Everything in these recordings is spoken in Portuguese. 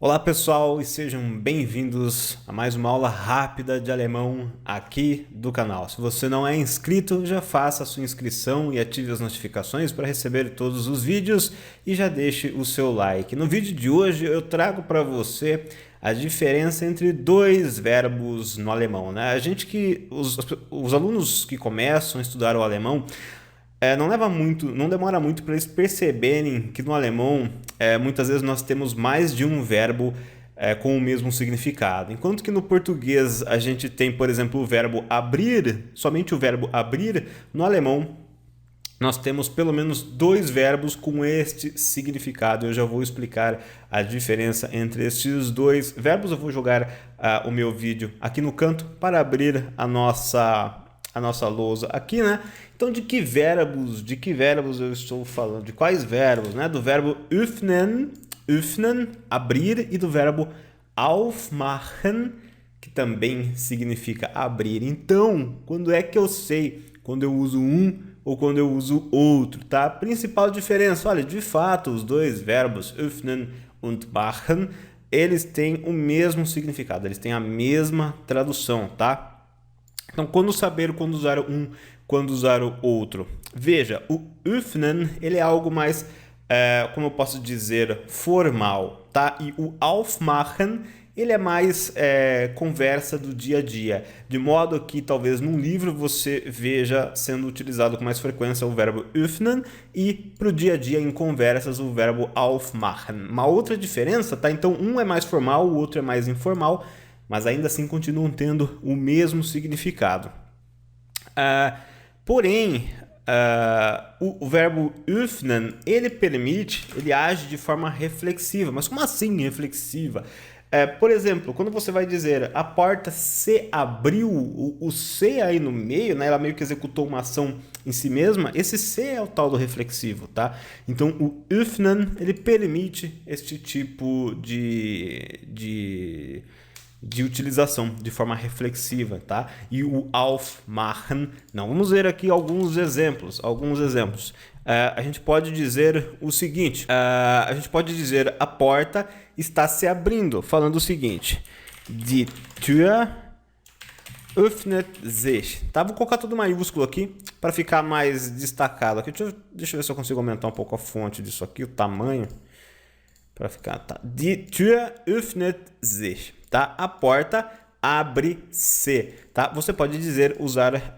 Olá pessoal e sejam bem-vindos a mais uma aula rápida de alemão aqui do canal. Se você não é inscrito, já faça a sua inscrição e ative as notificações para receber todos os vídeos e já deixe o seu like. No vídeo de hoje eu trago para você a diferença entre dois verbos no alemão, né? Os alunos que começam a estudar o alemão não demora muito para eles perceberem que no alemão muitas vezes nós temos mais de um verbo com o mesmo significado. Enquanto que no português a gente tem, por exemplo, o verbo abrir, somente o verbo abrir, no alemão nós temos pelo menos dois verbos com este significado. Eu já vou explicar a diferença entre estes dois verbos. Eu vou jogar o meu vídeo aqui no canto para abrir a nossa lousa aqui, né? Então, de que verbos eu estou falando? De quais verbos, né? Do verbo öffnen, abrir, e do verbo aufmachen, que também significa abrir. Então, quando é que eu sei quando eu uso um ou quando eu uso outro, tá? Principal diferença, olha, de fato, os dois verbos öffnen und machen, eles têm o mesmo significado, eles têm a mesma tradução, tá? Então, quando saber quando usar um, quando usar o outro? Veja, o öffnen, ele é algo mais, como eu posso dizer, formal, tá? E o aufmachen, ele é mais conversa do dia a dia. De modo que, talvez, num livro você veja sendo utilizado com mais frequência o verbo öffnen e, para o dia a dia, em conversas, o verbo aufmachen. Uma outra diferença, tá? Então, um é mais formal, o outro é mais informal, mas ainda assim continuam tendo o mesmo significado. Porém, o verbo öffnen, ele age de forma reflexiva. Mas como assim reflexiva? Por exemplo, quando você vai dizer a porta se abriu, o se aí no meio, né, ela meio que executou uma ação em si mesma, esse se é o tal do reflexivo, tá? Então, o öffnen, ele permite este tipo de utilização de forma reflexiva, tá? E o aufmachen, não. Vamos ver aqui alguns exemplos. A gente pode dizer o seguinte, a gente pode dizer a porta está se abrindo, falando o seguinte: Die Tür öffnet sich. Tá? Vou colocar tudo maiúsculo aqui para ficar mais destacado. Aqui, deixa eu ver se eu consigo aumentar um pouco a fonte disso aqui, o tamanho, para ficar. Tá? Die Tür öffnet sich. Tá? A porta abre-se. Tá? Você pode usar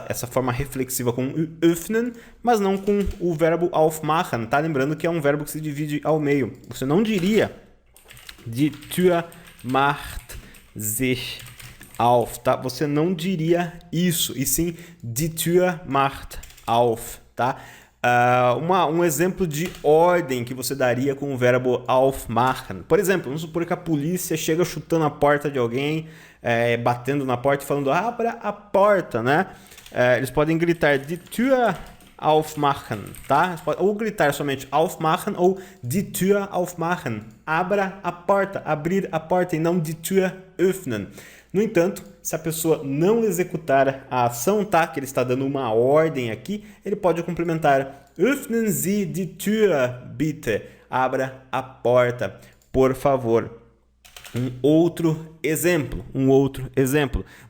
essa forma reflexiva com öffnen, mas não com o verbo aufmachen. Tá? Lembrando que é um verbo que se divide ao meio. Você não diria Die Tür macht sich auf. Tá? Você não diria isso, e sim Die Tür macht auf. Tá? Um exemplo de ordem que você daria com o verbo aufmachen. Por exemplo, vamos supor que a polícia chega chutando a porta de alguém, batendo na porta e falando abra a porta, né? Eles podem gritar Die Tür aufmachen, tá? Ou gritar somente aufmachen ou Die Tür aufmachen. Abra a porta, abrir a porta, e não Die Tür öffnen. No entanto, se a pessoa não executar a ação, tá? Que ele está dando uma ordem aqui, ele pode complementar Öffnen Sie die Tür, bitte. Abra a porta, por favor. Um outro exemplo.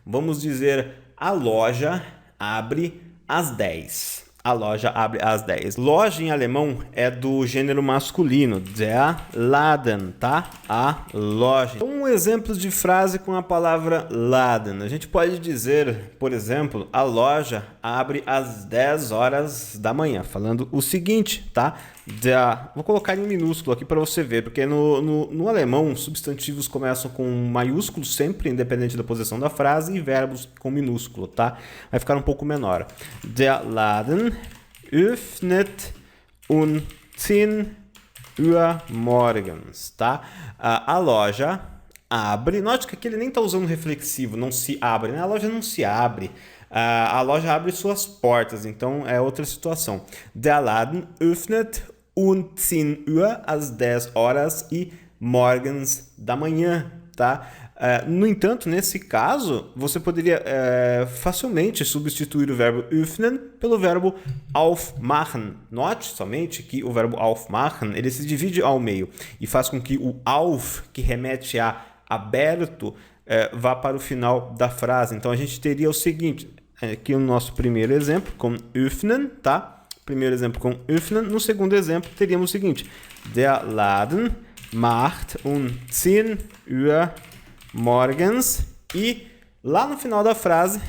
Vamos dizer, a loja abre às 10. A loja abre às 10. Loja em alemão é do gênero masculino, der Laden, tá? A loja. Um exemplo de frase com a palavra Laden. A gente pode dizer, por exemplo, a loja abre às 10 horas da manhã, falando o seguinte, tá? Vou colocar em minúsculo aqui para você ver, porque no alemão substantivos começam com maiúsculo sempre, independente da posição da frase, e verbos com minúsculo, tá? Vai ficar um pouco menor. Der Laden öffnet um 10 Uhr morgens, tá? A loja abre. Note que aqui ele nem está usando reflexivo, não se abre, né? A loja não se abre. A loja abre suas portas, então é outra situação. Der Laden öffnet um 10 Uhr, às 10 horas e morgens da manhã, tá? No entanto, nesse caso, você poderia facilmente substituir o verbo öffnen pelo verbo aufmachen. Note somente que o verbo aufmachen, ele se divide ao meio e faz com que o auf, que remete a aberto, vá para o final da frase. Então, a gente teria o seguinte, aqui o nosso primeiro exemplo com öffnen, tá? Primeiro exemplo com öffnen. No segundo exemplo, teríamos o seguinte, der Laden macht 10 Uhr morgens, e lá no final da frase,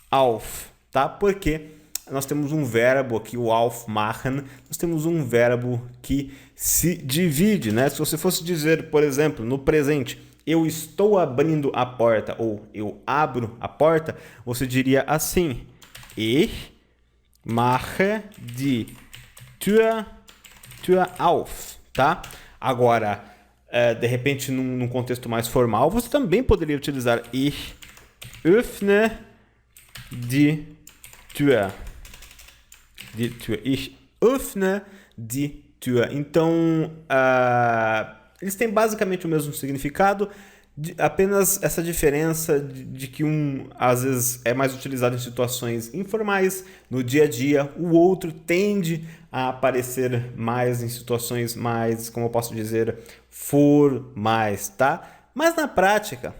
auf, tá? Porque nós temos um verbo aqui, o aufmachen, nós temos um verbo que se divide, né? Se você fosse dizer, por exemplo, no presente, eu estou abrindo a porta, ou eu abro a porta, você diria assim, ich mache die Tür auf, tá? Agora, de repente, num contexto mais formal, você também poderia utilizar ich öffne die Tür. Ich öffne die Tür. Então, eles têm basicamente o mesmo significado, apenas essa diferença de que um, às vezes, é mais utilizado em situações informais, no dia a dia, o outro tende a aparecer mais em situações mais, como eu posso dizer, formais, tá? Mas na prática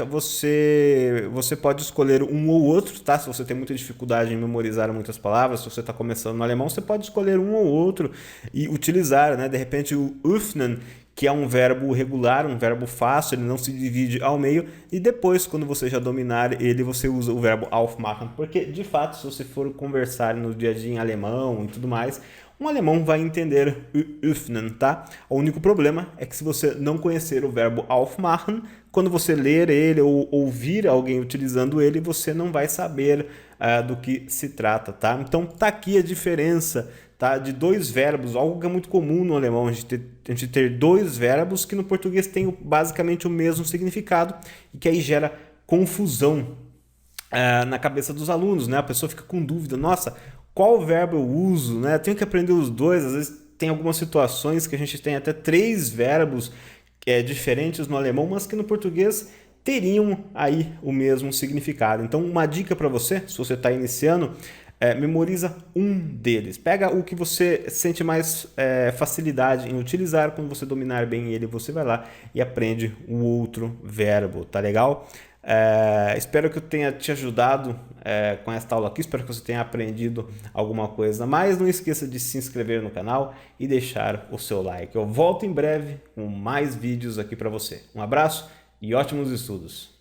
você pode escolher um ou outro, tá? Se você tem muita dificuldade em memorizar muitas palavras, se você está começando no alemão, você pode escolher um ou outro e utilizar, né? De repente o öffnen, que é um verbo regular, um verbo fácil, ele não se divide ao meio, e depois, quando você já dominar ele, você usa o verbo aufmachen, porque, de fato, se você for conversar no dia a dia em alemão e tudo mais, um alemão vai entender öffnen, tá? O único problema é que se você não conhecer o verbo aufmachen, quando você ler ele ou ouvir alguém utilizando ele, você não vai saber do que se trata, tá? Então, tá aqui a diferença, tá, de dois verbos, algo que é muito comum no alemão, a gente ter dois verbos que no português têm basicamente o mesmo significado e que aí gera confusão na cabeça dos alunos, né? A pessoa fica com dúvida, nossa, qual verbo eu uso, né? Eu tenho que aprender os dois, às vezes tem algumas situações que a gente tem até 3 verbos diferentes no alemão, mas que no português teriam aí o mesmo significado. Então, uma dica para você, se você está iniciando, memoriza um deles. Pega o que você sente mais facilidade em utilizar. Quando você dominar bem ele, você vai lá e aprende o outro verbo, tá legal? Espero que eu tenha te ajudado com esta aula aqui, espero que você tenha aprendido alguma coisa a mais. Não esqueça de se inscrever no canal e deixar o seu like. Eu volto em breve com mais vídeos aqui para você. Um abraço e ótimos estudos!